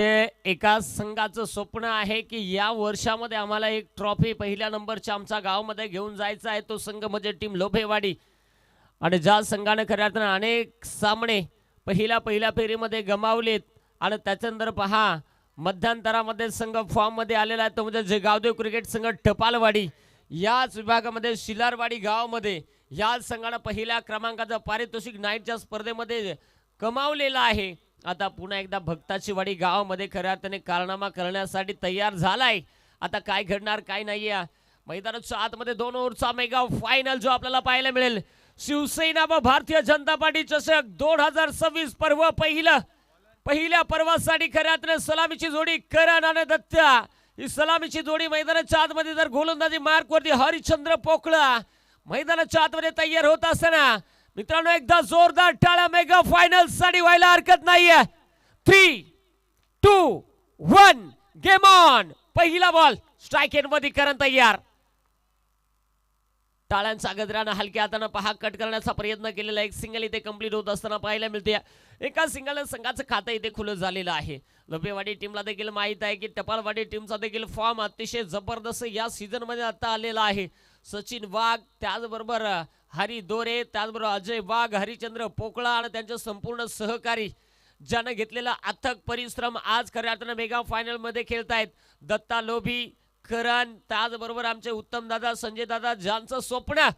म्हणजे एका संघाचं स्वप्न आहे की या वर्षामध्ये आम्हाला एक ट्रॉफी पहिल्या नंबरच्या आमच्या गावामध्ये घेऊन जायचा आहे. तो संघ म्हणजे टीम लोभेवाडी. आणि ज्या संघाने खऱ्या अर्थानं अनेक सामने पहिल्या फेरीमध्ये गमावलेत आणि त्याच्यानंतर पहा मध्यंतरामध्ये संघ फॉर्ममध्ये आलेला आहे तो म्हणजे जे गावदेव क्रिकेट संघ टपालवाडी. याच विभागामध्ये शिलारवाडी गावामध्ये या संघाने पहिल्या क्रमांकाचं पारितोषिक नाईटच्या स्पर्धेमध्ये कमावलेलं आहे. आता पुन्हा एकदा भक्ताची वाडी गावामध्ये खऱ्या अर्थाने कारनामा करण्यासाठी तयार झालाय. आता काय घडणार काय नाही या मैदानाच्या आतमध्ये 2 ओव्हरचा मेगा फायनल जो आपल्याला पाहायला मिळेल. शिवसेना व भारतीय जनता पार्टी चषक 2026 पर्व पहिल्या पर्वासाठी खऱ्या अर्थाने सलामीची जोडी करण आणि दत्ता. ही सलामीची जोडी मैदानाच्या आतमध्ये जर गोलंदाजी मार्क वरती हरिश्चंद्र पोकळा मैदानाच्या आतमध्ये तयार होत असताना मित्रांनो एकदा जोरदार टाळ्या मेगा फायनल साठी व्हायला हरकत नाहीये. 3, 2, 1 गेम ऑन. पहिला बॉल स्ट्राइक एंड मध्ये करण तयार. टाळ्यांचा गजरानं हलक्या हाताने पहा कट करण्याचा प्रयत्न केलेला एक सिंगल इथे कंप्लीट होत असताना पाहायला मिळते. एका सिंगल संघाचं खातं इथे खुलं झालेलं आहे. लोभेवाडी टीमला देखील माहित आहे की टपालवाडी टीमचा देखील फॉर्म अतिशय जबरदस्त या सीझन मध्ये आता आलेला आहे. सचिन वाघ त्याचबरोबर हरी दोरे त्याचबरोबर अजय वाघ हरिचंद्र पोकळा आणि त्यांचे संपूर्ण सहकारी ज्यानं घेतलेला अथक परिश्रम आज खऱ्या अर्थानं मेगा फायनल मध्ये खेळतायत. दत्ता लोभी करण त्याचबरोबर आमचे उत्तम दादा संजय दादा ज्यांचं स्वप्न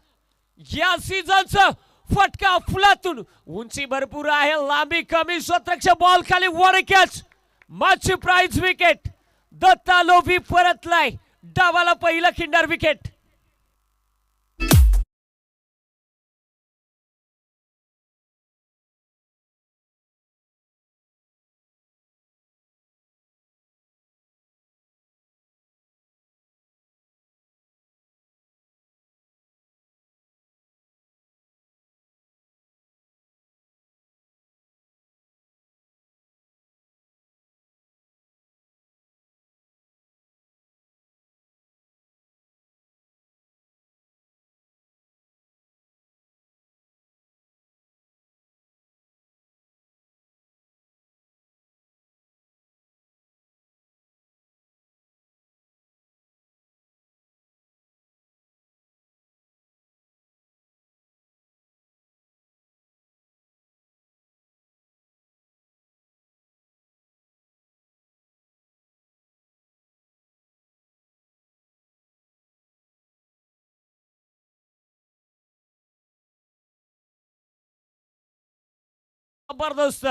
या सीझनचं फटका फुलातून उंची भरपूर आहे लांबी कमी स्वतःच्या बॉल खाली वर catch much prize wicket. Datta लोभी परतलाय डावाला पहिला खिंडार विकेट. जबरदस्त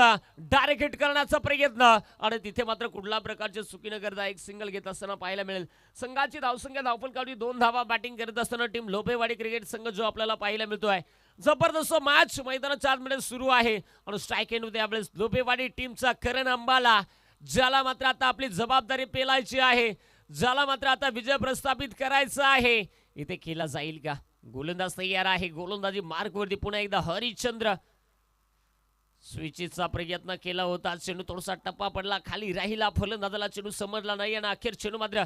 डायरेक्ट हिट करण्याचा प्रयत्न आणि तिथे मात्र कुठल्या प्रकारचे चुकी न करता एक सिंगल घेत असताना पाहायला मिळेल. संघाची धावसंख्या धावफलकावरी 2 धावा बॅटिंग करत असताना टीम लोभेवाडी क्रिकेट संघ जो आपल्याला पाहायला मिळतोय. जबरदस्त मॅच मैदानाच्या आतमध्ये सुरू आहे आणि स्ट्राइक एंड मध्ये आपल्या लोभेवाडी टीमचा करण अंबाला ज्याला मात्र आता आपली जबाबदारी पेलायची आहे ज्याला मात्र आता विजय प्रस्थापित करायचा आहे. इथे केला जाईल का? गोलंदाज तयार आहे. गोलंदाजी मार्क वरती पुन्हा एकदा हरिश्चंद्र स्विचचा प्रयत्न केला होता. चेंडू थोडासा टप्पा पडला खाली राहिला फलंदाजाला चेंडू समजला नाही आणि अखेर चेंडू मात्र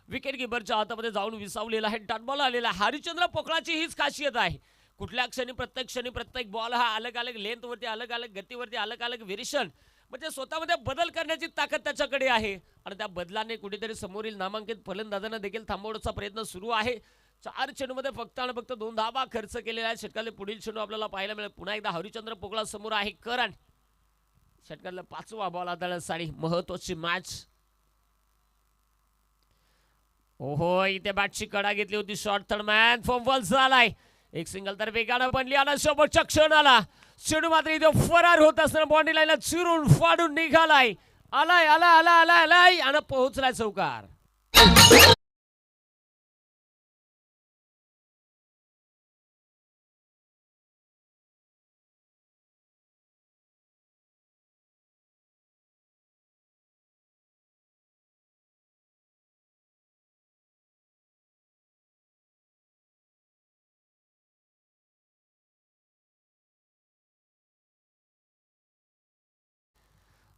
विकेट किपरच्या हातामध्ये जाऊन विसावलेला आहे. डॉट बॉल आलेला. हरिश्चंद्र पोकळाची हीच खासियत आहे. कुठल्या क्षणी प्रत्येक बॉल हा अलग अलग लेंथ वरती अलग अलग गतीवरती अलग अलग व्हेरिएशन म्हणजे स्वतःमध्ये बदल करण्याची ताकद त्याच्याकडे आहे आणि त्या बदलाने कुठेतरी समोरील नामांकित फलंदाजांना देखील थांबवण्याचा प्रयत्न सुरू आहे. 4 चेंडूमध्ये फक्त आणि फक्त 2 धावा खर्च केलेला आहे. षटकातले पुढील चेंडू आपल्याला पाहायला मिळेल. पुन्हा एकदा हरिश्चंद्र पोकळा समोर आहे. करण षटकातला 5वा बॉल आदळण्यासाठी महत्वाची मॅच. ओहो इथे बॅटची कडा घेतली होती. शॉर्ट थर्ड मॅन फॉर्म झालाय. एक सिंगल तर वेगानं बनली आणि शेवटच्या क्षणाला चेंडू मात्र इथे फरार होत असताना बॉन्डी लाईनला चिरून फाडून निघालाय. आलाय आणि पोहोचलाय चौकार.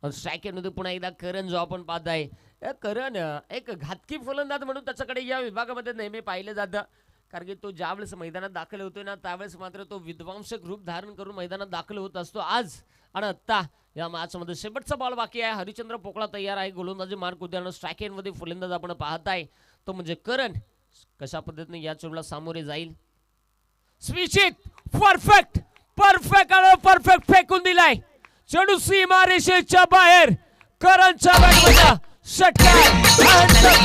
स्ट्राइक मध्ये पुन्हा एकदा करण जो आपण पाहताय करण एक घातकी फलंदाज म्हणून त्याच्याकडे या विभागामध्ये नेहमी पाहिलं जातं. कारण की तो ज्यावेळेस मैदानात दाखल होतोय ना त्यावेळेस मात्र तो विध्वंसक रूप धारण करून मैदानात दाखल होत असतो. आज आणि आता या मॅच मध्ये शेवटचा बॉल बाकी आहे. हरिचंद्र पोकळा तयार आहे. गोलंदाजी मार्क उद्यानं स्ट्राईक एंड मध्ये फलंदाज आपण पाहताय तो म्हणजे करण. कशा पद्धतीने या चेंडूला सामोरे जाईल. स्विचित परफेक्ट परफेक्ट आणि परफेक्ट फेकून दिलाय चेंडू सीमा रेषेच्या बाहेर. करणच्या बॅटमध्ये षटकार.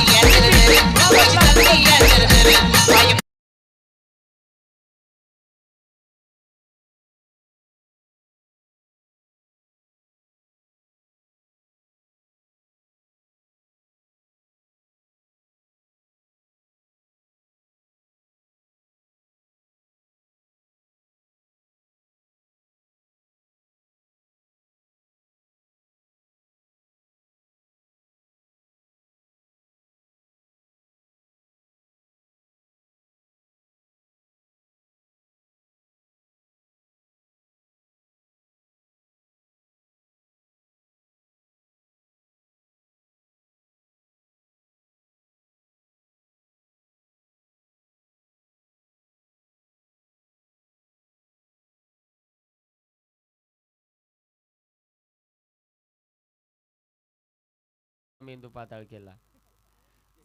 मेंदू पाताळ केला.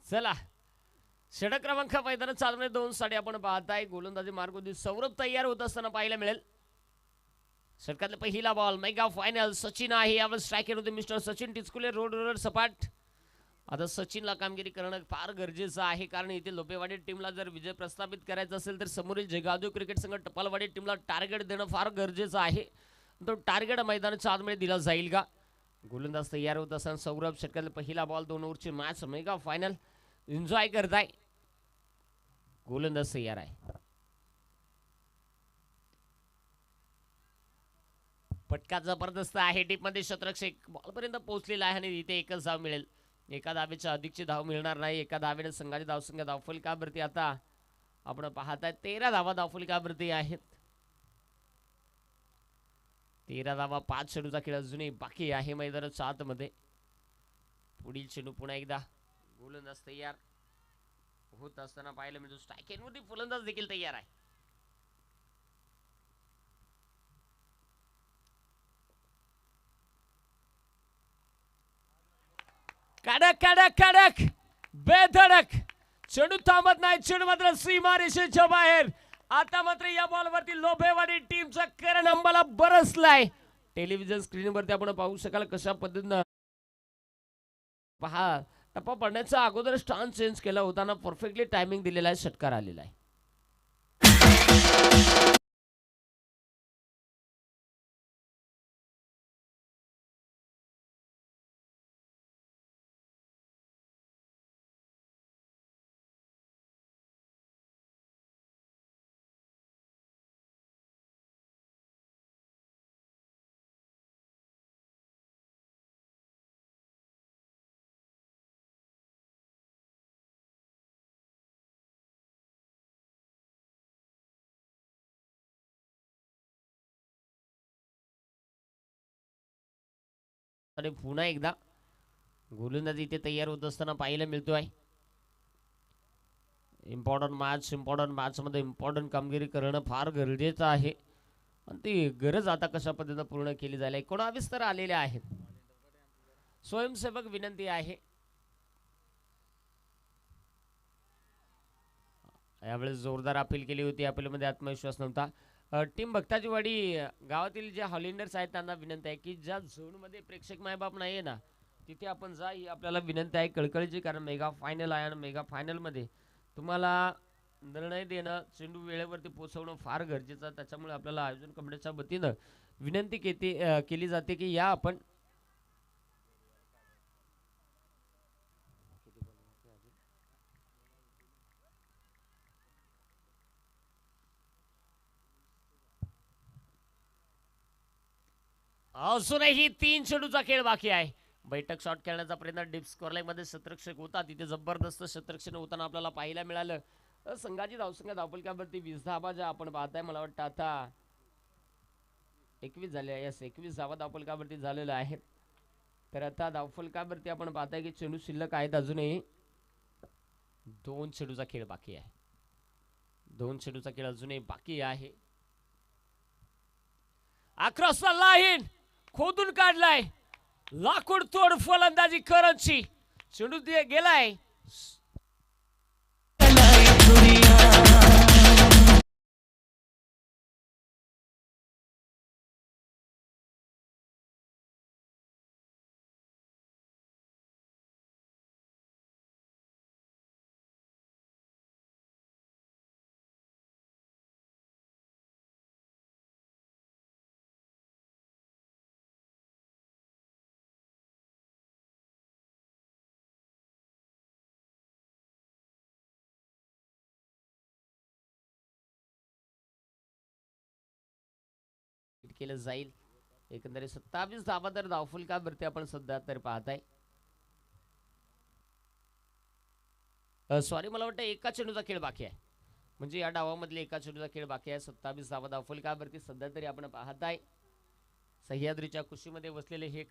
चला षटक क्रमांक मैदानात चालवणे 2 साडे आपण पाहताय. गोलंदाजी मार्ग सौरभ तयार होत असताना पाहायला मिळेल. षटकातला पहिला बॉल मेगा फायनल. सचिन आहे यावर स्ट्रायकर होते mister Sachin Tichkule. Road roller सपाट. आता सचिनला कामगिरी करणं फार गरजेचं आहे कारण इथे लोपेवाडी टीमला जर विजय प्रस्थापित करायचा असेल तर समोरील जगादू क्रिकेट संघ टपालवाडी टीमला टार्गेट देणं फार गरजेचं आहे. तो टार्गेट मैदानाच्या आतमध्ये दिला जाईल का. गोलंदाज तयार होत असताना सौरभ. षटकातला पहिला बॉल 2 ओव्हरची मॅच मेगा फायनल एन्जॉय करताय. गोलंदाज तयार आहे. फटका जबरदस्त आहे. टीपमध्ये शतरक्षक बॉलपर्यंत पोहोचलेला आहे आणि इथे एकच धाव मिळेल. एका धावेच्या अधिकची धाव मिळणार नाही. एका धावेने संघाची धावसंख्या धावफलकावरती आता आपण पाहताय 13 धावा धावफलकावरती आहेत. 13 धावा. 5 चेंडूचा खेळ अजूनही बाकी आहे मैदानाच्या आतमध्ये. पुढील चेंडू पुन्हा एकदा. गोलंदाज तयार होत असताना पाहायला मिळतो स्ट्राईक एंडमध्ये फलंदाज देखील तयार आहे. कडक कडक कडक बेधडक चेंडू थांबत नाही. चेंडू मात्र सीमा रेषेच्या बाहेर. आता मात्र या बॉलवरती लोभेवाडी टीमचा करण अंबाला बरसलाय. टेलिव्हिजन स्क्रीनवरती आपण पाहू शकाल कशा पद्धतीनं पहा. टप्पा पडण्याचा अगोदर स्टान चेंज केला होताना परफेक्टली टायमिंग दिलेला आहे. षटकार आलेला आहे. आणि पुन्हा एकदा गोलंदाज इथे तयार होत असताना पाहायला मिळतोय. इम्पॉर्टंट मॅच मध्ये इम्पॉर्टंट कामगिरी करणं फार गरजेचं आहे आणि ती गरज आता कशा पद्धतीने पूर्ण केली जाईल. 19 तर आलेले आहेत. स्वयंसेवक विनंती आहे यावेळेस जोरदार अपील केली होती. अपीलमध्ये आत्मविश्वास नव्हता. टीम भक्ताजीवाडी गावातील जे हॉलिंडर्स आहेत त्यांना विनंती आहे की ज्या झोनमध्ये प्रेक्षक मायबाप नाही आहे ना तिथे आपण जा ही आपल्याला विनंती आहे कळकळीची. कारण मेगा फायनल आहे आणि मेगा फायनलमध्ये तुम्हाला निर्णय देणं चेंडू वेळेवरती पोहोचवणं फार गरजेचं आहे. त्याच्यामुळे आपल्याला आयोजन कमिटीच्या वतीनं विनंती केली जाते की या आपण अजूनही 3 चेंडूचा खेळ बाकी आहे. बैठक शॉट खेळण्याचा प्रयत्न डीप स्कोर लाईन मध्ये शतरक्षक होता. तिथे जबरदस्त शतरक्षण होताना आपल्याला पाहायला मिळालं. संघाची धावसंख्या धावफलकावरती 20 धावा ज्या आपण पाहताय मला वाटतं आता 21 झाले. यस 21 धावा धावफलकावरती झालेलं आहे. तर आता धावफलकावरती आपण पाहताय की चेंडू शिल्लक आहेत अजूनही. 2 चेंडूचा खेळ बाकी आहे. 2 चेंडूचा खेळ अजूनही बाकी आहे. अक्रॉस द लाईन खोदून काढलाय. लाकूड तोड फलंदाजी करंजी. चेंडू गेलाय. केलं जाईल. एकंदरीत 27 धावा तर धावफलकावरती आपण सध्या तर पाहताय. सॉरी, मला वाटतं एका चेंडूचा खेळ बाकी आहे. म्हणजे या डावामधले एका चेंडूचा खेळ बाकी आहे. 27 धावा धावफलकावरती सध्या तरी आपण पाहताय. सह्याद्रीच्या कुशीमध्ये बसलेले हे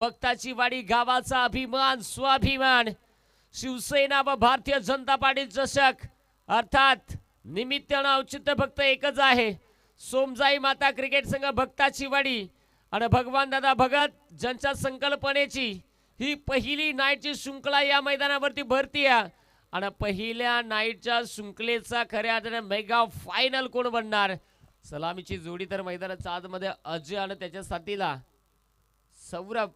भक्ताची वाडी गावाचा अभिमान स्वाभिमान. शिवसेना व भारतीय जनता पार्टी चषक अर्थात निमित्तानं औचित्य फक्त एकच आहे. सोमजाई माता क्रिकेट संघ भक्ताची वाडी आणि भगवान दादा भगत ज्यांच्या संकल्पनेची ही पहिली नाईटची शृंखला या मैदानावरती भरती आहे. आणि पहिल्या नाईटच्या शृंखलेचा खऱ्या अर्थाने मेगा फायनल कोण बनणार. सलामीची जोडी तर मैदानाच्या आतमध्ये अजय आणि त्याच्या साथीला सौरभ.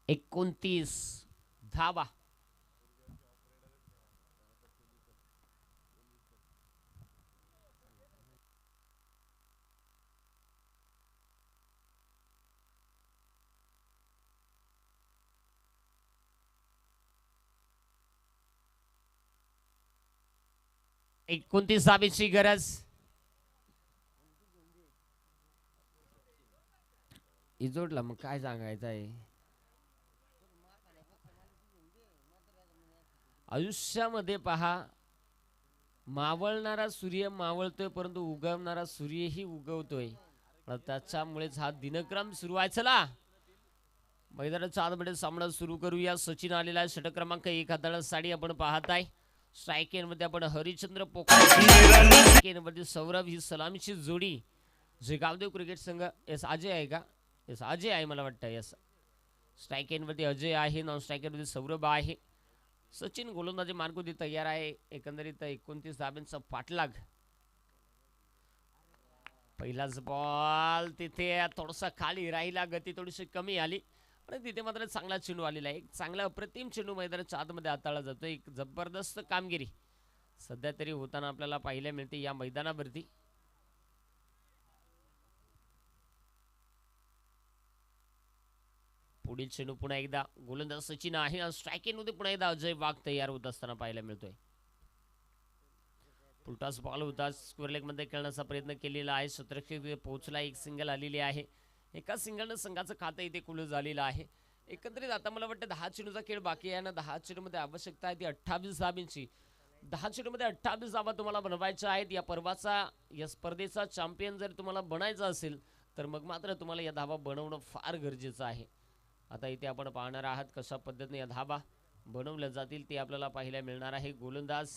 एकोणतीस धावा. एकोणतीस धावेची गरज. इजोडला मग काय सांगायचं आहे. आयुष्यामध्ये पहा, मावळणारा सूर्य मावळतोय परंतु उगवणारा सूर्यही उगवतोय. त्याच्यामुळेच हा दिनक्रम सुरू आहे. चला मैदानाच्या आतमध्ये सामना सुरू करूया. सचिन आलेला आहे. षटक क्रमांक 1 हाताळा साडी आपण पाहताय. स्ट्राईक मध्ये आपण हरिचंद्र पोखरे सौरभ ही सलामीची जोडी. जे गावदेव क्रिकेट संघ एस अजय आहे का. एस अजय आहे मला वाटतं. एस स्ट्राईक मध्ये अजय आहे. नॉन स्ट्राईक मध्ये सौरभ आहे. सचिन गोलंदाजी मार्गोदी तयार आहे. एकंदरीत 29 धाब्यांचा पाठलाग. पहिलाच बॉल तिथे थोडासा खाली राहिला. गती थोडीशी कमी आली आणि तिथे मात्र चांगला चेंडू आलेला आहे. एक चांगला अप्रतिम चेंडू मैदानाच्या आतमध्ये हाताळला जातो. एक जबरदस्त कामगिरी सध्या तरी होताना आपल्याला पाहायला मिळते या मैदानावरती. पुढील चेंडू पुन्हा एकदा गोलंदाज सचिन आहे. स्ट्रायकिंग मध्ये पुन्हा एकदा अजय वाघ तयार होत असताना पाहायला मिळतोय. फुलटॉस बॉल होता. स्क्वेअर लेग मध्ये खेळण्याचा प्रयत्न केलेला आहे. शतरक्षक पोहोचला. एक सिंगल आलेली आहे. एका सिंगलनं संघाचं खातं इथे खुलं झालेलं आहे. एकंदरीत आता मला वाटतं 10 चेंडूचा खेळ बाकी आहे ना. 10 चेंडूमध्ये आवश्यकता आहे ती 28 धावांची. 10 चेंडूमध्ये 28 धावा तुम्हाला बनवायच्या आहेत. या पर्वाचा या स्पर्धेचा चॅम्पियन जर तुम्हाला बनायचा असेल तर मग मात्र तुम्हाला या धावा बनवणं फार गरजेचं आहे. आता इथे आपण पाहणार आहात कशा पद्धतीने या धावा बनवल्या जातील ते आपल्याला पाहायला मिळणार आहे. गोलंदाज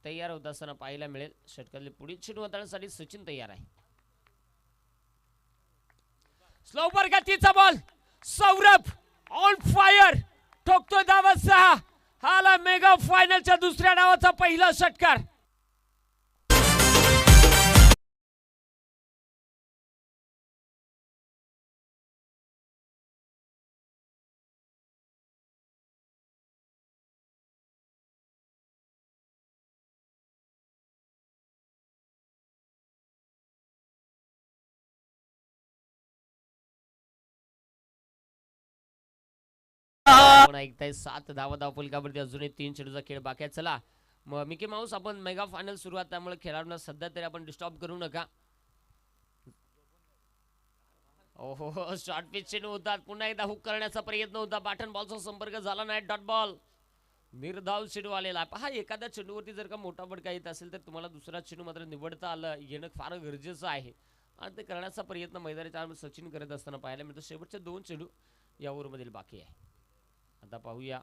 तयार होत असताना पाहायला मिळेल. षटकातले पुढील चेंडू हाताळण्यासाठी सचिन तयार आहे. स्लोवर गतीचा बॉल, सौरभ ऑन फायर, ठोकतोय धावा 6. हाला मेगा फायनलच्या दुसऱ्या डावाचा पहिला षटकार. ऐकताय 7 धावा धावफलकावरती अजूनही 3 चेंडूचा खेळ बाकी आहे. चला मग मिकी माऊस आपण मेगा फायनल सुरुवात त्यामुळे खेळाडूंना सध्या तरी आपण डिस्टर्ब करू नका. ओहो शॉर्ट पिच चेंडू होतात. पुन्हा एकदा हुक करण्याचा प्रयत्न होता. बॅटन बॉलचा संपर्क झाला नाही. डॉट बॉल निर्धाव चेंडू आलेला आहे. पहा एखाद्या चेंडूवरती जर का मोठा फटका येत असेल तर तुम्हाला दुसरा चेंडू मात्र निवडता आलं येणं फार गरजेचं आहे आणि ते करण्याचा प्रयत्न मैदानाच्या सचिन करत असताना पाहायला मिळतो. शेवटचे 2 चेंडू या ओव्हरमधील बाकी आहे. आता पाहूया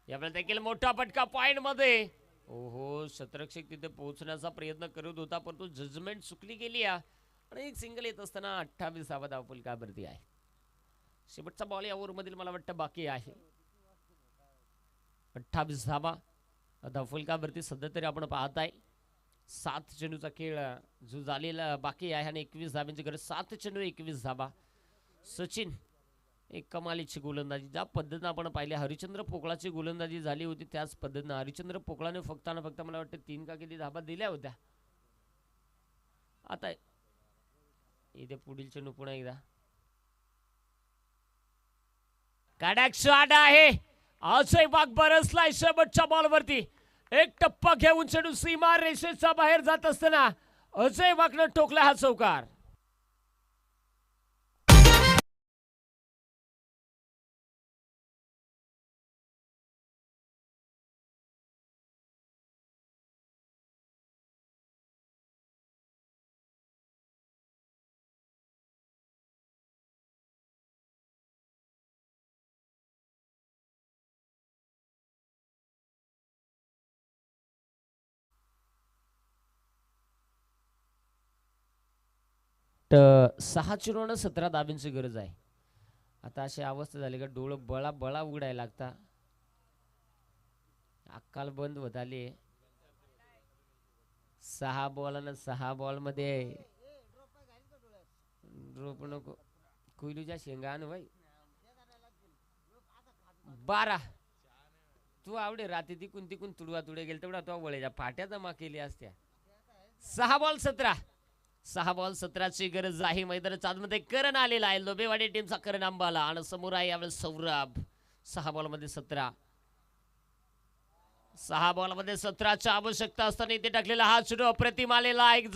यावेळेला देखील मोठा फटका पॉइंट मध्ये. ओहो शतरक्षक तिथे पोहोचण्याचा प्रयत्न करत होता परंतु जजमेंट चुकली गेली आणि एक सिंगल येत असताना 28 धावफलकावरती आहे. शेवटचा बॉल या ओव्हरमधील मला वाटतं बाकी आहे. 28 धावा धावफलकावरती सध्या तरी आपण पाहताय. 7 चेंडूचा खेळ जो झालेला बाकी आहे आणि 21 धाब्यांची गरज. 7 चेंडू 21 धाबा. सचिन एक कमालीची गोलंदाजी ज्या पद्धतीने आपण पाहिले हरिश्चंद्र पोकळाची गोलंदाजी झाली होती त्याच पद्धतीने हरिश्चंद्र पोकळाने फक्त मला वाटतं 3 का किती धाबा दिल्या होत्या. आता इथे पुढील चेंडू पुन्हा एकदा कडक शॉट आहे. अजय वाघ बरसलाय शेवटच्या बॉलवरती. एक टप्पा घेऊन चेंडू सीमा रेषेच्या बाहेर जात असताना अजय वाघनं ठोकला हा चौकार. तर 6 चेंडूंना 17 धाब्यांची गरज आहे. आता अशी अवस्था झाली का डोळं बळा बळा उघडायला लागता. अक्काल बंद होत आली. 6 बॉल आणि 6 बॉल मध्ये ड्रॉप नको कुईलूच्या शेंगान भाई 12 तू आवडे रात्री तिकून तिकून तुडवा तुडे गेल तेवढा तो वळेच्या फाट्या जमा केली असत्या. 6 बॉल 17. 6 बॉल 17ची गरज आहे. मैदानाच्या आतमध्ये करण आलेला आहे. लोबेवाडी टीमचा करण आंबाला आणि समोर आहे यावेळेस सौरभ. 6 बॉल मध्ये 17. 6 बॉल मध्ये 17च्या आवश्यकता असताना इथे टाकलेला हा चेंडू अप्रतिम आलेला. एक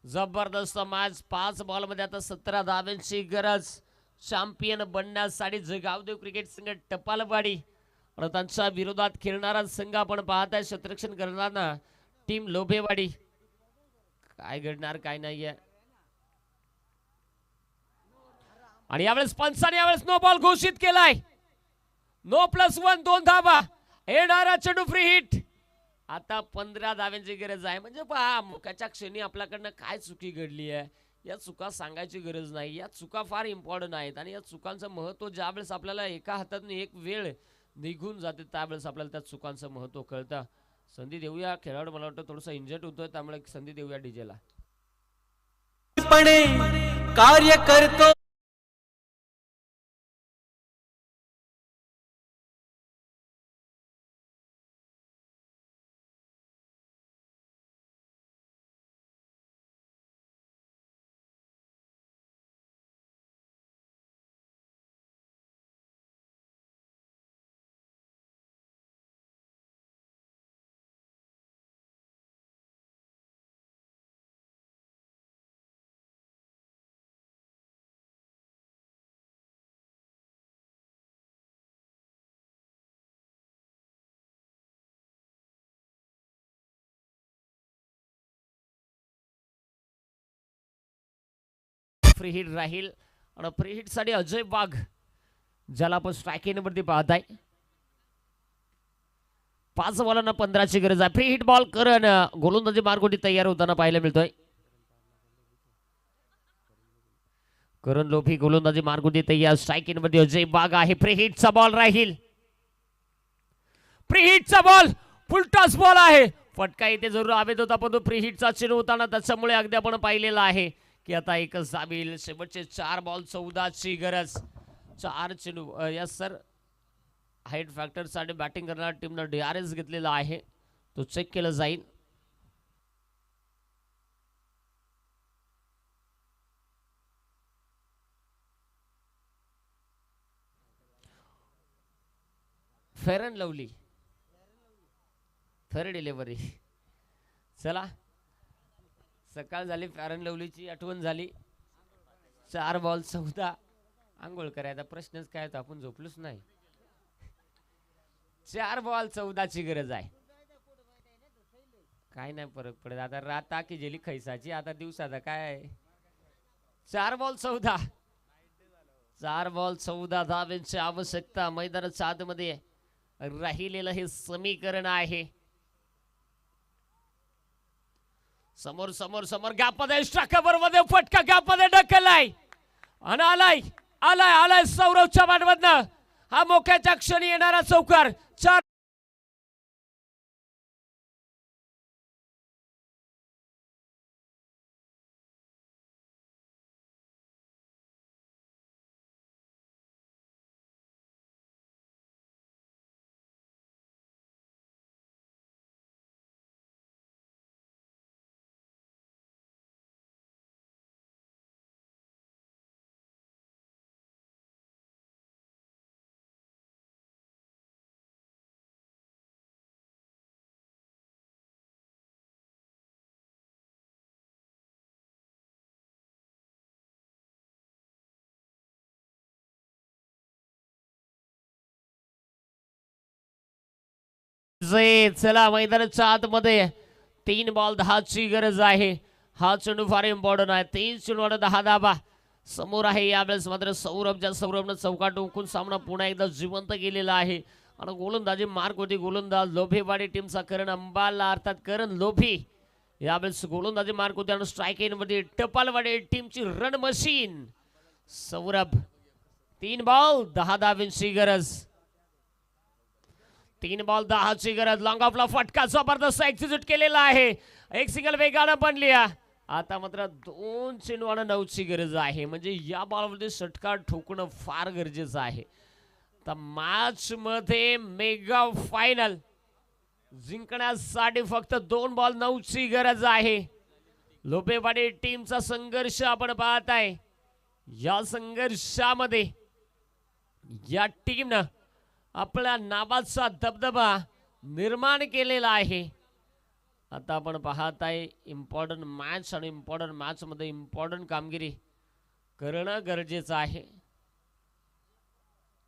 जबरदस्त मॅच. 5 बॉल मध्ये आता 17 धाब्यांची गरज चॅम्पियन बनण्यासाठी. जगावदेव क्रिकेट संघ टपालवाडी आणि त्यांच्या विरोधात खेळणारा संघ आपण पाहताय क्षेत्ररक्षण करणारा टीम लोभेवाडी. काय घडणार काय नाहीये आणि यावेळेस पंचाने यावेळेस नो बॉल घोषित केलाय. नो +1 2 धाबा. येणारा चेंडू फ्री हिट. आता 15 धाव्यांची गरज आहे. म्हणजे पहा मुखाच्या क्षणी आपल्याकडनं काय चुकी घडली आहे या चुका सांगायची गरज नाही. या चुका फार इम्पॉर्टंट आहेत आणि या चुकांचं महत्त्व ज्यावेळेस आपल्याला एका हातातून एक वेळ निघून जाते त्यावेळेस आपल्याला त्या चुकांचं महत्त्व कळतं. संधी देऊया खेळाडू मला वाटतं थोडंसं इंजर्ड होतोय त्यामुळे संधी देऊया डीजेला. कार्य करतो फ्री हिट राहील आणि फ्री हिट साठी अजय वाघ ज्याला आपण स्ट्रायकिंग वरती पाहताय 5 बॉलांना 15ची गरज आहे. फ्री हिट बॉल करण गोलंदाजी मार्गोटी तयार होताना पाहायला मिळतोय. करण लोभी गोलंदाजी मार्गोटी तयार. स्ट्रायकिंग मध्ये अजय वाघ आहे. फ्री हिटचा बॉल राहील. फ्री हिटचा बॉल फुलटॉस बॉल आहे. फटका इथे जरूर हवेत होता पण तो फ्री हिटचा चेंडू होताना त्याच्यामुळे अगदी आपण पाहिलेला आहे की आता एकच धाबील. शेवटचे 4 बॉल 14ची गरज. 4 चेंडू. Yes sir. हाईट फॅक्टर साठी बॅटिंग करणाऱ्या टीमनं DRS घेतलेला आहे. तो चेक केला जाईल. Fair and lovely. Fair delivery. चला सकाळ झाली. फेअर अँड लवलीची आठवण झाली. 4 बॉल 14. आंघोळ करायचा प्रश्नच काय होता. आपण झोपलोच नाही. 4 बॉल 14ची गरज आहे. काय नाही फरक पडत आता. राता की जेली खैसाची आता दिवसाचा काय. 4 बॉल 14. 4 बॉल 14 धावांची आवश्यकता. मैदानाच्या आतमध्ये राहिलेलं हे समीकरण आहे. समोर समोर समोर गॅपमध्ये स्ट्रायकर मध्ये फटका गॅपमध्ये ढकललाय आणि आलाय आलाय आलाय सौरवच्या बॅटमधनं हा मोक्याच्या क्षणी येणारा चौकार. 4 चला मैदानाच्या आतमध्ये 3 बॉल 10ची गरज आहे. हा चेंडू फार इम्पॉर्टंट आहे. 3 चेंडू 10 धाबा समोर आहे. यावेळेस मात्र सौरभनं चौका टोकून सामना पुन्हा एकदा जिवंत केलेला आहे आणि गोलंदाजी मार्क होती. गोलंदाज लोभेवाडी टीमचा करण अंबाला अर्थात करण लोभी यावेळेस गोलंदाजी मार्क होते आणि स्ट्रायकिंग मध्ये टपालवाडी टीमची रन मशीन सौरभ. 3 बॉल 10 धावांची गरज. 3 बॉल 10ची गरज. लॉंग ऑफला फटका जबरदस्त एक्झिक्यूट केलेला आहे. एक सिंगल वेगानं बनली. आता मात्र 2 चेंडू आणि 9ची गरज आहे. म्हणजे या बॉलमध्ये षटकार ठोकणं फार गरजेचं आहे. तर मॅच मध्ये मेगा फायनल जिंकण्यासाठी फक्त 2 बॉल 9ची गरज आहे. लोभेवाडी टीमचा संघर्ष आपण पाहताय. या संघर्षामध्ये या टीमनं आपल्या नावाचा दबदबा निर्माण केलेला आहे. आता आपण पाहताय इम्पॉर्टंट मॅच आणि इम्पॉर्टंट मॅच मध्ये इम्पॉर्टंट कामगिरी करणं गरजेचं आहे.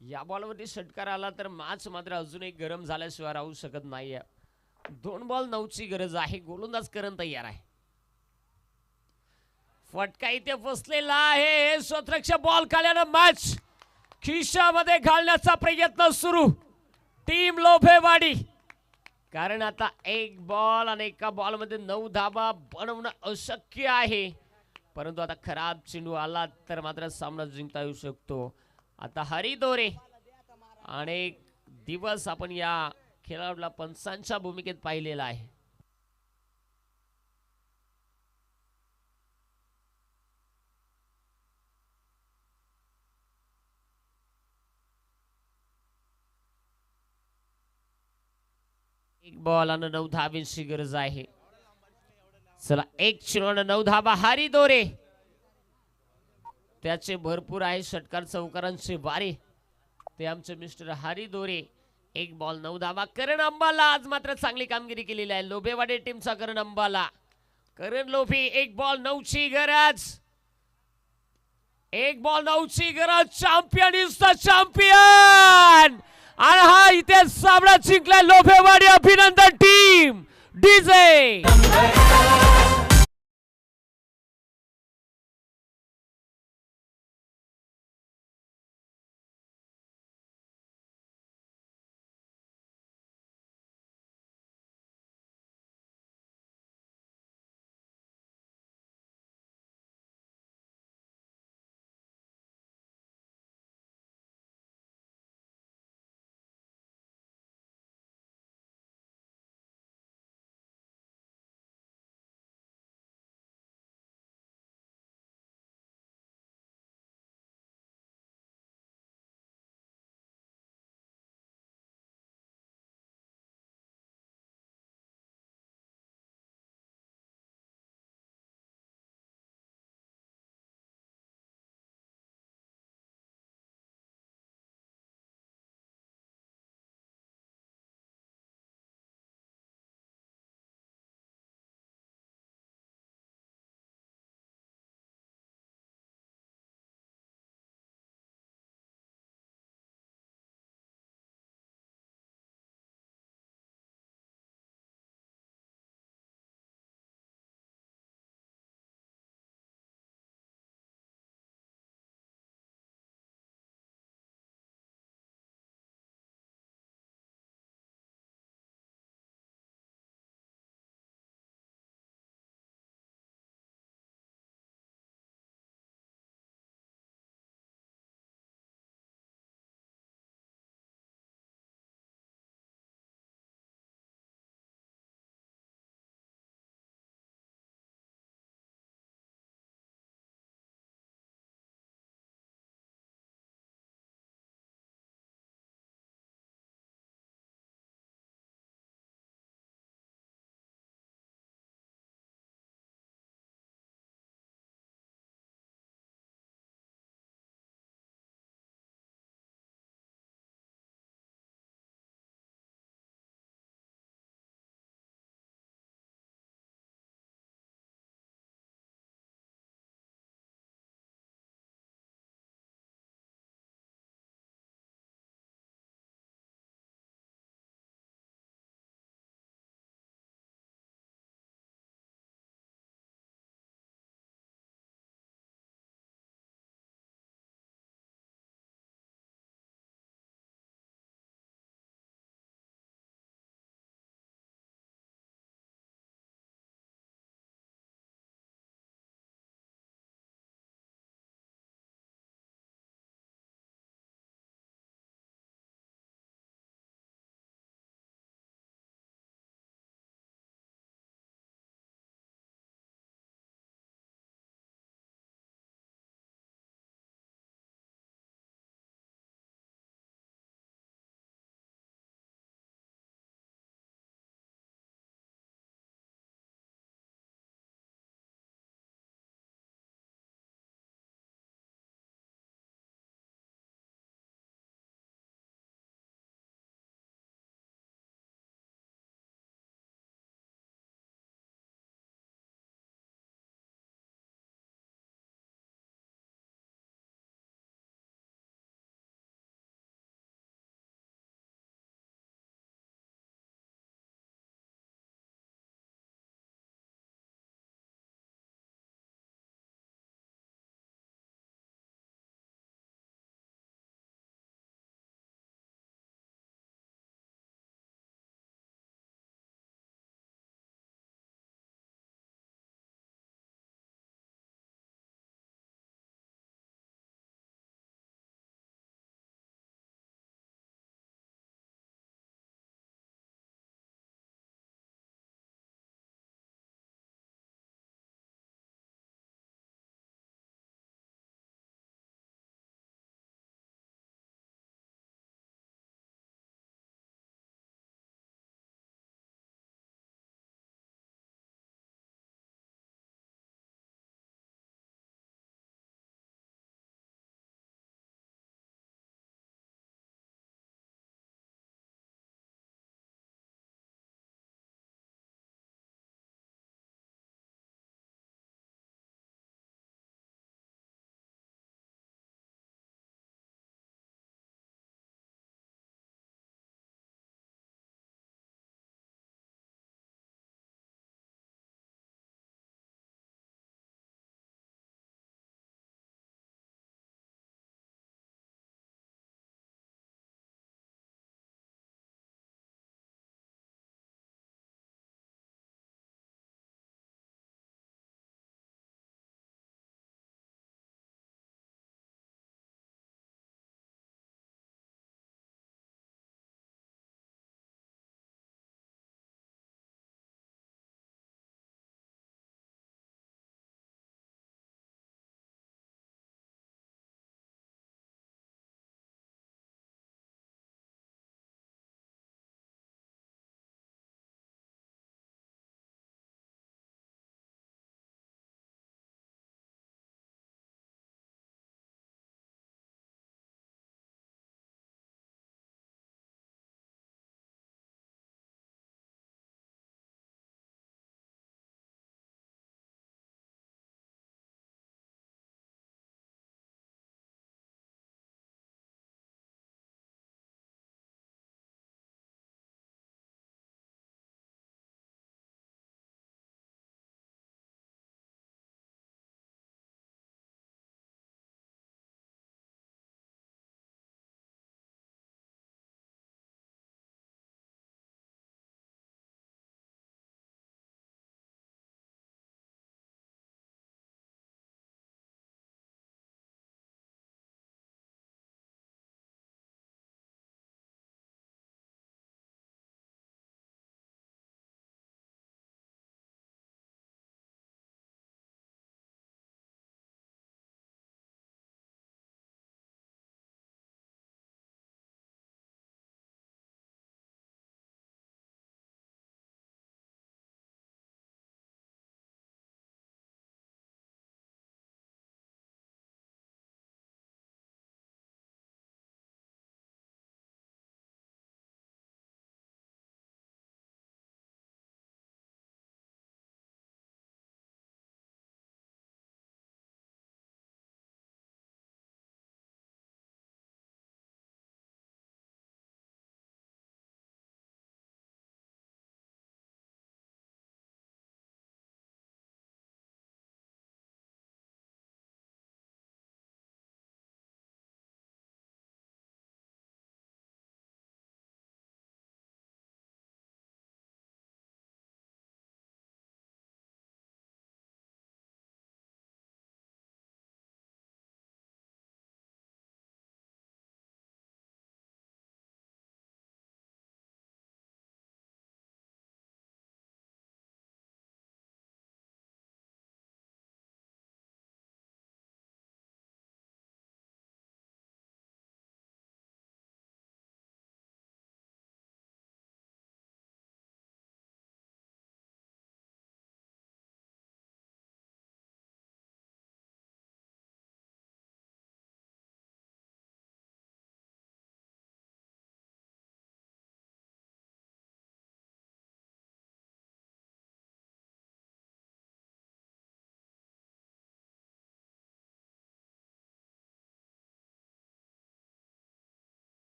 या बॉलवरती षटकार आला तर मॅच मात्र अजून एक गरम झाल्याशिवाय राहू शकत नाहीये. 2 बॉल 9ची गरज आहे. गोलंदाज करण तयार आहे. फटका इथे फसलेला आहे. स्वतःच्या बॉल काढल्यानं मॅच खिशामध्ये घालण्याचा प्रयत्न सुरू टीम लोभेवाडी. कारण आता 1 बॉल आणि एका बॉल मध्ये 9 धाबा बनवणं अशक्य आहे. परंतु आता खराब चेंडू आला तर मात्र सामना जिंकता येऊ शकतो. आता हरिदोरे अनेक दिवस आपण या खेळाडूला पंचांच्या भूमिकेत पाहिलेला आहे. एक बॉल आणि 9 धावांची गरज आहे. चला 1 चेंडू आणि 9 धाबा. हरिदोरे त्याचे भरपूर आहे. षटकार चौकारांचे वारे ते आमचे मिस्टर हरिदोरे. 1 बॉल 9 धाबा. करण अंबाला आज मात्र चांगली कामगिरी केलेली आहे. लोभेवाडी टीमचा करण अंबाला. करण लोभी 1 बॉल 9ची गरज. 1 बॉल 9ची गरज. Champion is the champion. आणि हा इथे सामना जिंकलाय लोभेवाडी. अभिनंदन team. DJ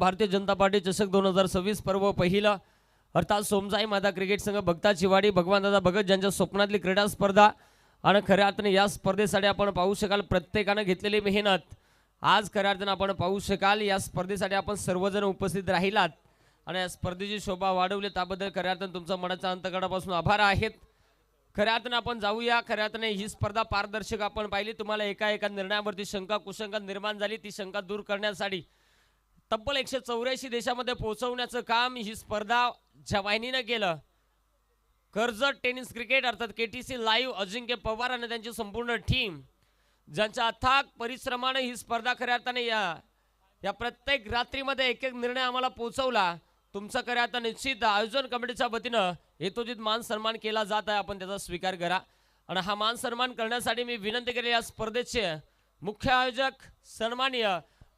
Bharatiya Janata party चषक 2026 पर्व पहिलं अर्थात सोमजाई माता क्रिकेट संघ भक्ता चिवाडी भगवान दादा भगत ज्यांच्या स्वप्नातली क्रीडा स्पर्धा आणि खऱ्या अर्थाने या स्पर्धेसाठी आपण पाहू शकाल प्रत्येकाने घेतलेली मेहनत आज खऱ्या अर्थाने आपण पाहू शकाल या स्पर्धेसाठी आपण सर्वजण उपस्थित राहिलात आणि या स्पर्धेची शोभा वाढवली त्याबद्दल खऱ्या अर्थाने तुमचा मनाच्या अंतकडापासून आभार आहेत। खऱ्या अर्थाने आपण जाऊया खऱ्या अर्थाने ही स्पर्धा पारदर्शक आपण पाहिली तुम्हाला एका निर्णयावरती शंका कुशंका निर्माण झाली ती शंका दूर करण्यासाठी तब्बल 184 देशामध्ये पोहोचवण्याचं काम ही स्पर्धा ज्या वाहिनीने केलं कर्जत टेनिस क्रिकेट अर्थात केटीसी लाईव्ह अजिंक्य पवार आणि त्यांची संपूर्ण टीम ज्यांच्या अथाक परिश्रमाने ही स्पर्धा खऱ्या अर्थाने या प्रत्येक रात्रीमध्ये एक निर्णय आम्हाला पोहोचवला तुमचा खऱ्या अर्थाने निश्चित आयोजन कमिटीच्या वतीनं हेतुजित मान सन्मान केला जात आहे आपण त्याचा स्वीकार करा आणि हा मान सन्मान करण्यासाठी मी विनंती केली या स्पर्धेचे मुख्य आयोजक सन्माननीय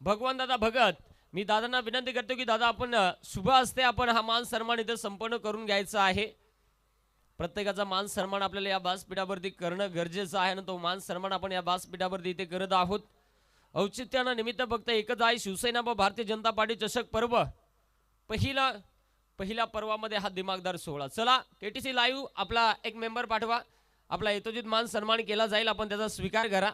भगवान दादा भगत मी दादांना विनंती करतो की दादा आपण शुभ हस्ते आपण हा मान सन्मान इथे संपन्न करून घ्यायचा आहे। प्रत्येकाचा मान सन्मान आपल्याला या व्यासपीठावरती करणं गरजेचं आहे आणि तो मान सन्मान आपण या व्यासपीठावरती इथे करत आहोत। औचित्यानं निमित्त फक्त एकच आहे शिवसेना व भारतीय जनता पार्टी चषक पर्व पहिल्या पर्वामध्ये हा दिमागदार सोहळा। चला केटीसी लाईव्ह आपला एक मेंबर पाठवा आपला हेतुजित मान सन्मान केला जाईल आपण त्याचा स्वीकार करा।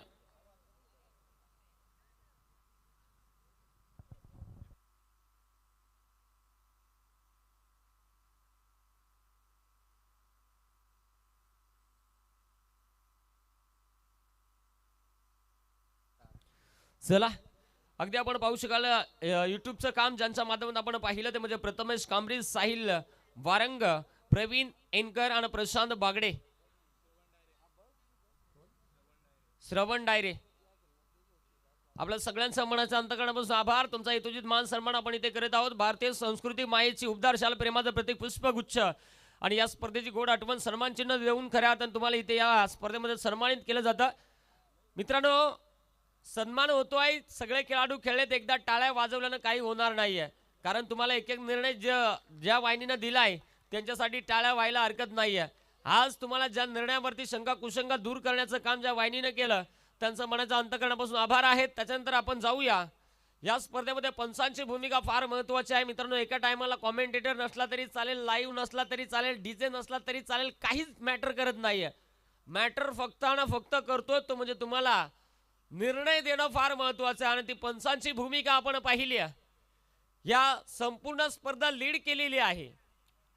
चला अगदी आपण पाहू शकाल यूट्यूबचं काम ज्यांच्या माध्यमातून आपण पाहिलं ते म्हणजे प्रथमेश कांबरी साहिल वारंग प्रवीण एनकर आणि प्रशांत बागडे श्रवण डायरे आपल्या सगळ्यांच्या मनाच्या अंतकरणापासून आभार तुमचा हेतुजित मान सन्मान आपण इथे करत आहोत। भारतीय संस्कृती मायेची उबदार शाल प्रेमाचं प्रतीक पुष्पगुच्छ आणि या स्पर्धेची गोड आठवण सन्मान चिन्ह देऊन खऱ्या अर्थाने तुम्हाला इथे या स्पर्धेमध्ये सन्मानित केलं जातं। मित्रांनो सन्मान होतोय सगळे खेळाडू खेळलेत एकदा टाळ्या वाजवल्यानं काही होणार नाहीये कारण तुम्हाला एक निर्णय ज्या वाहिनीने दिलाय त्यांच्यासाठी टाळ्या व्हायला हरकत नाहीये। आज तुम्हाला ज्या निर्णयावरती शंका कुशंका दूर करण्याचं काम ज्या वाहिनीने केलं त्यांचं मनाच्या अंतकरणापासून आभार आहेत। त्याच्यानंतर आपण जाऊया या स्पर्धेमध्ये पंचांची भूमिका फार महत्त्वाची आहे। मित्रांनो एका टायमाला कॉमेंटेटर नसला तरी चालेल लाईव्ह नसला तरी चालेल डीजे नसला तरी चालेल काहीच मॅटर करत नाहीये मॅटर फक्त आणि फक्त करतोय तो म्हणजे तुम्हाला निर्णय देणं फार महत्त्वाचं आहे आणि ती पंचांची भूमिका आपण पाहिली या संपूर्ण स्पर्धा लीड केलेली आहे।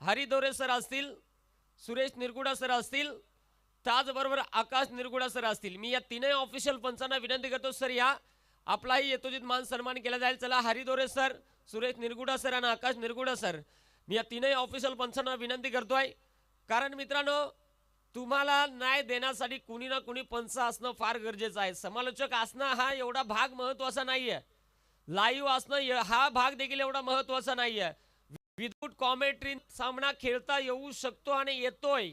हरी दोरे सर असतील सुरेश निरगुडा सर असतील त्याचबरोबर आकाश निरगुडा सर असतील मी या तीनही ऑफिशियल पंचांना विनंती करतो सर या आपलाही यथोचित मान सन्मान केला जाईल। चला हरी दोरे सर सुरेश निरगुडा सर आणि आकाश निरगुडा सर मी या तीनही ऑफिशियल पंचांना विनंती करतोय कारण मित्रांनो तुम्हाला न्याय देण्यासाठी कुणी ना कुणी पंच असणं फार गरजेचं आहे। समालोचक असणं हा एवढा भाग महत्त्वाचा नाहीये लाईव्ह असणं हा भाग देखील एवढा महत्त्वाचा नाहीये विदाउट कॉमेंट्री सामना खेळता येऊ शकतो आणि येतोय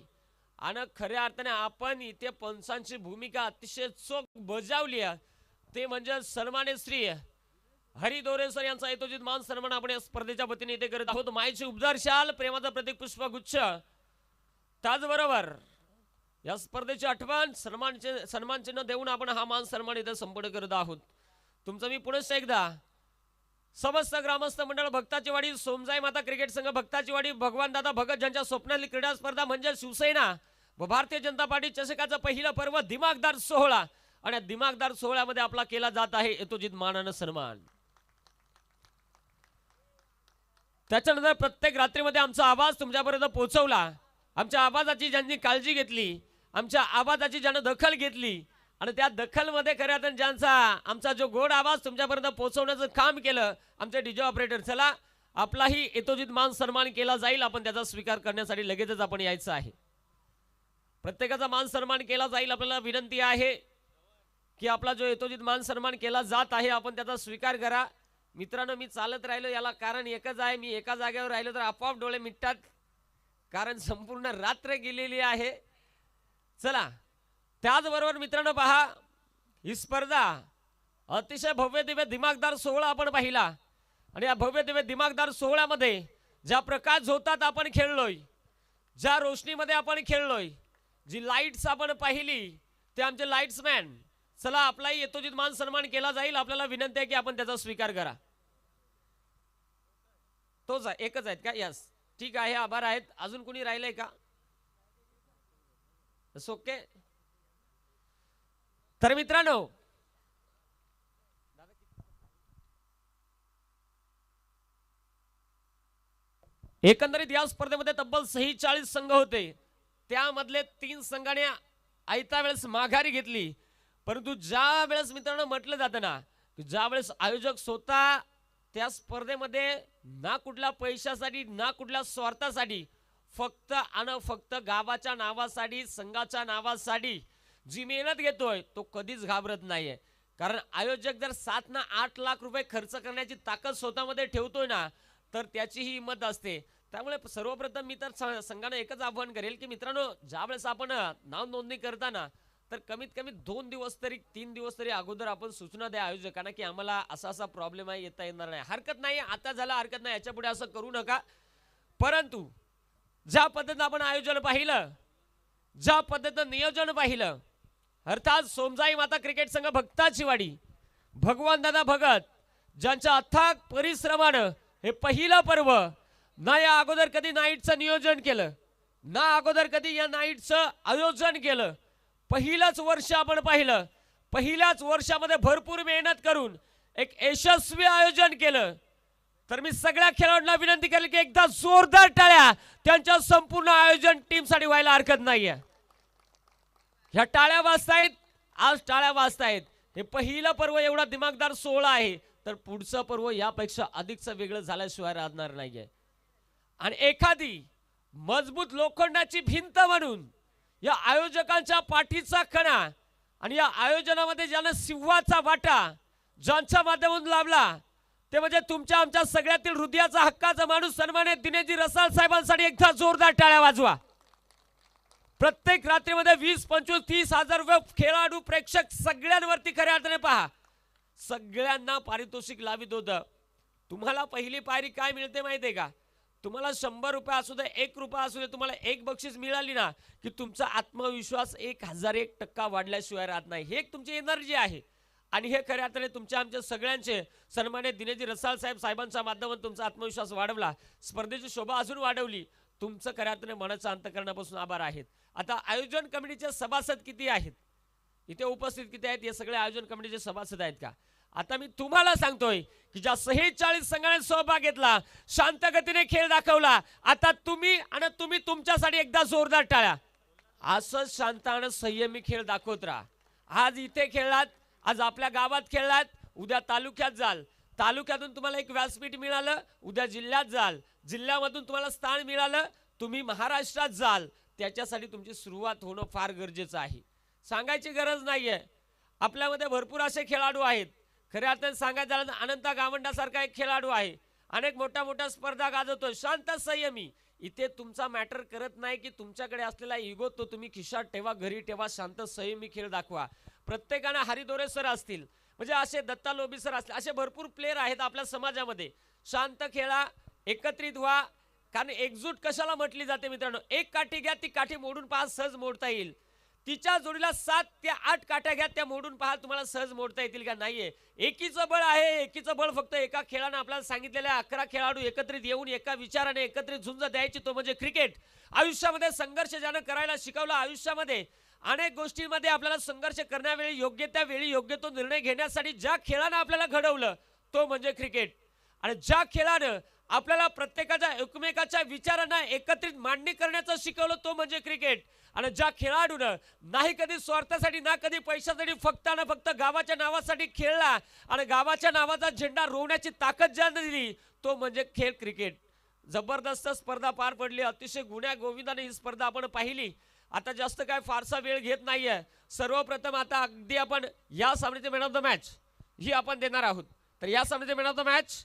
आणि खऱ्या अर्थाने आपण इथे पंचांची भूमिका अतिशय चोख बजावली ते म्हणजे सन्माननीय श्री हरी दोरे सर यांचा यथोचित मान सन्मान आपण या स्पर्धेच्या वतीने इथे करत आहोत। मायेची उबदार शाल प्रेमाचं प्रतीक पुष्पगुच्छ त्याचबरोबर या स्पर्धेची आठवण सन्मान चिन्ह देऊन आपण हा मान सन्मान इथे संपन्न करत आहोत। तुमचं मी पुनश्च एकदा समस्त ग्रामस्थ मंडळ भक्ताची वाडी सोमजाई माता क्रिकेट संघ भक्ताची वाडी भगवान दादा भगत ज्यांच्या स्वप्नातली क्रीडा स्पर्धा म्हणजे शिवसेना व भारतीय जनता पार्टी चषकाचं पहिलं पर्व दिमागदार सोहळा आणि दिमागदार सोहळ्यामध्ये आपला केला जात आहे यथोचित मानानं सन्मान। त्याच्यानंतर प्रत्येक रात्रीमध्ये आमचा आवाज तुमच्यापर्यंत पोहोचवला आमच्या आवाजाची ज्यांनी काळजी घेतली आमच्या आवाजाची ज्यानं दखल घेतली आणि त्या दखलमध्ये खऱ्या अर्थाने ज्यांचा आमचा जो गोड आवाज तुमच्यापर्यंत पोहोचवण्याचं काम केलं आमचे डीजे ऑपरेटर चला आपलाही यथोचित मान सन्मान केला जाईल आपण त्याचा स्वीकार करण्यासाठी लगेचच आपण यायचं आहे। प्रत्येकाचा मान सन्मान केला जाईल आपल्याला विनंती आहे की आपला जो यथोचित मान सन्मान केला जात आहे आपण त्याचा स्वीकार करा। मित्रांनो मी चालत राहिलो याला कारण एकच आहे मी एका जागेवर राहिलो तर आपोआप डोळे मिटतात कारण संपूर्ण रात्र गेलेली आहे। चला त्याचबरोबर मित्रांनो पहा ही स्पर्धा अतिशय भव्य दिव्य दिमागदार सोहळा आपण पाहिला आणि या भव्य दिव्य दिमागदार सोहळ्यामध्ये ज्या प्रकाश झोतात आपण खेळलोय ज्या रोशनीमध्ये आपण खेळलोय जी लाईट्स आपण पाहिली ते आमचे लाईट्समॅन चला आपलाही यथोचित मान सन्मान केला जाईल आपल्याला विनंती आहे की आपण त्याचा स्वीकार करा। तोच आहे, एकच आहेत का? यस, ठीक आहे, आभार आहेत. अजून कोणी राहिलंय का? ओके. तर मित्रांनो, एकंदरीत या स्पर्धेमध्ये तब्बल 46 संघ होते. त्यामधले 3 संघाने आयत्या वेळेस माघारी घेतली. परंतु ज्या वेळेस मित्रांनो म्हटलं जातं ना, ज्या वेळेस आयोजक स्वतः त्या स्पर्धेमध्ये ना कुठल्या पैशासाठी ना कुठल्या स्वार्थासाठी फक्त आणि फक्त गावाच्या नावासाठी, संघाच्या नावासाठी जी मेहनत घेतोय तो कधीच घाबरत नाहीये. कारण आयोजक जर 7 ना 8 लाख रुपये खर्च करण्याची ताकद स्वतःमध्ये ठेवतोय ना, तर त्याची ही हिंमत असते. त्यामुळे सर्वप्रथम मी तर संघाने एकच आव्हान करेल की मित्रांनो, ज्यावेळेस आपण नाव नोंदणी करताना तर कमीत कमी 2 दिवस तरी 3 दिवस तरी अगोदर आपण सूचना द्या आयोजकांना की आम्हाला असा असा प्रॉब्लेम आहे, येता येणार नाही. हरकत नाही, आता झाला हरकत नाही, याच्या पुढे असं करू नका. परंतु ज्या पद्धतीनं आपण आयोजन पाहिलं, ज्या पद्धतीनं नियोजन पाहिलं, अर्थात सोमजाई माता क्रिकेट संघ भक्ताची वाडी, भगवान दादा भगत ज्यांच्या अथाक परिश्रमानं हे पहिलं पर्व, ना या अगोदर कधी नाईटचं नियोजन केलं, ना अगोदर कधी या नाईटचं आयोजन केलं, पहिलंच वर्ष आपण पाहिलं. पहिल्याच वर्षामध्ये भरपूर मेहनत करून एक यशस्वी आयोजन केलं. तर मी सगळ्या खेळाडूंना विनंती करेल की एकदा जोरदार टाळ्या त्यांच्या संपूर्ण आयोजन टीमसाठी व्हायला हरकत नाहीये. ह्या टाळ्या वाजतायत, आज टाळ्या वाजतायत. हे पहिलं पर्व एवढा दिमागदार सोहळा आहे, तर पुढचं पर्व यापेक्षा अधिकचं वेगळं झाल्याशिवाय राहणार नाहीये. आणि एखादी मजबूत लोखंडाची भिंत म्हणून या आयोजकांच्या पाठीचा कणा आणि या आयोजनामध्ये ज्यानं सिंहाचा वाटा ज्यांच्या माध्यमातून लाभला ते म्हणजे तुमच्या आमच्या सगळ्यातील हृदयाचा हक्काचा माणूस सन्मानित दिनेशजी रसाळ साहेबांसाठी एकदा जोरदार टाळ्या वाजवा. प्रत्येक रात्रीमध्ये 20, 25, 30 हजार रुपये खेळाडू प्रेक्षक सगळ्यांवरती खऱ्या अर्थाने पहा, सगळ्यांना पारितोषिक लावित होतं. तुम्हाला पहिली पायरी काय मिळते माहितीये का? तुम्हाला 100 रुपये असू दे, 1 रुपया असू दे, तुम्हाला एक बक्षीस मिळाली ना की तुमचा आत्मविश्वास 1001% वाढल्याशिवाय राहत नाही. हे एक तुमची एनर्जी आहे. आणि हे खऱ्या अर्थाने तुमच्या आमच्या सगळ्यांचे सन्मानित दिनेशजी रसाळ साहेबांच्या माध्यमातून तुमचा आत्मविश्वास वाढवला, स्पर्धेची शोभा अजून वाढवली. तुमचं खऱ्या अर्थाने मनाच्या अंतःकरणापासून आभार आहेत. आता आयोजन कमिटीचे सभासद किती आहेत, इथे उपस्थित किती आहेत, हे सगळे आयोजन कमिटीचे सभासद आहेत का? आता मी तुम्हाला सांगतोय की ज्या 46 संघाने सहभाग घेतला, शांत गतीने खेळ दाखवला, आता तुम्ही आणि तुम्ही तुमच्यासाठी एकदा जोरदार टाळ्या. असंच शांत आणि संयमी खेळ दाखवत राहा. आज इथे खेळलात, आज आपल्या गावात खेळलात, उद्या तालुक्यात जाल, तालुक्यातून तुम्हाला एक व्यासपीठ मिळालं, उद्या जिल्ह्यात जाल, जिल्ह्यामधून तुम्हाला स्थान मिळालं, तुम्ही महाराष्ट्रात जाल. त्याच्यासाठी तुमची सुरुवात होणं फार गरजेचं आहे. सांगायची गरज नाहीये, आपल्यामध्ये भरपूर असे खेळाडू आहेत. खऱ्या अर्थाने सांगायचं झालं तर अनंता गावंडासारखा एक खेळाडू आहे, अनेक मोठ्या मोठ्या स्पर्धा गाजवतो, शांत संयमी. इथे तुमचा मॅटर करत नाही की तुमच्याकडे असलेला इगो तो तुम्ही खिशात ठेवा, घरी ठेवा, शांत संयमी खेळ दाखवा. प्रत्येकाने हरिदोरे सर असतील, म्हणजे असे दत्ता लोबी सर असतील, असे भरपूर प्लेयर आहेत आपल्या समाजामध्ये. शांत खेळा, एकत्रित व्हा. कारण एकजूट कशाला म्हटली जाते मित्रांनो? एक काठी घ्या, ती काठी मोडून पहा, सहज मोडता येईल. तिच्या जोडीला 7 ते 8 काठ्या घ्या, त्या मोडून पहा, तुम्हाला सहज मोडता येतील का? नाहीये. एकीचं बळ आहे. एकीचं बळ फक्त एका खेळानं आपल्याला सांगितलेल्या 11 खेळाडू एकत्रित येऊन एका विचाराने एकत्रित झुंज द्यायची, तो म्हणजे क्रिकेट. आयुष्यामध्ये संघर्ष ज्यानं करायला शिकवला, आयुष्यामध्ये अनेक गोष्टींमध्ये आपल्याला संघर्ष करण्यावेळी योग्य त्या वेळी योग्य तो निर्णय घेण्यासाठी ज्या खेळानं आपल्याला घडवलं, तो म्हणजे क्रिकेट. आणि ज्या खेळानं आपल्याला प्रत्येकाच्या एकमेकाच्या विचारांना एकत्रित मांडणी करण्याचं शिकवलं, तो म्हणजे क्रिकेट. आणि ज्या खेळाडूनं नाही कधी स्वार्थासाठी ना कधी पैशासाठी फक्त ना फक्त गावाच्या नावासाठी खेळला आणि गावाच्या नावाचा झेंडा रोवण्याची ताकद ज्यानं दिली, तो म्हणजे खेळ क्रिकेट. जबरदस्त स्पर्धा पार पडली, अतिशय गुण्या गोविंदाने ही स्पर्धा आपण पाहिली. आता जास्त काय फारसा वेळ घेत नाहीये. सर्वप्रथम आता अगदी आपण या सामन्याचे मॅन ऑफ द मॅच ही आपण देणार आहोत. तर या सामन्याचे मॅन ऑफ द मॅच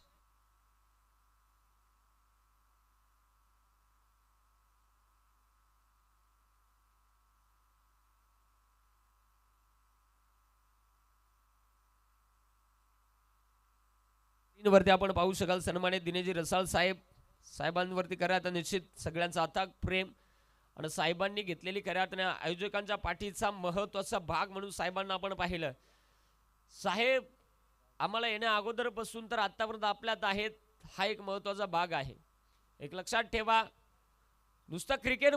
वरती आपण पाहू शकाल सन्मानित दिनेशजी रसाळ साहेबांवरती खऱ्या अर्थाने निश्चित सगळ्यांचा अथाक प्रेम आणि साहेबांनी घेतलेली खऱ्या अर्थाने आयोजकांच्या पाठीचा महत्त्वाचा भाग म्हणून साहेबांना आपण पाहिलं. साहेब आम्हाला येण्या अगोदरपासून तर आतापर्यंत आपल्यात आहेत, हा एक महत्त्वाचा भाग आहे. एक लक्षात ठेवा, नुसतं क्रिकेट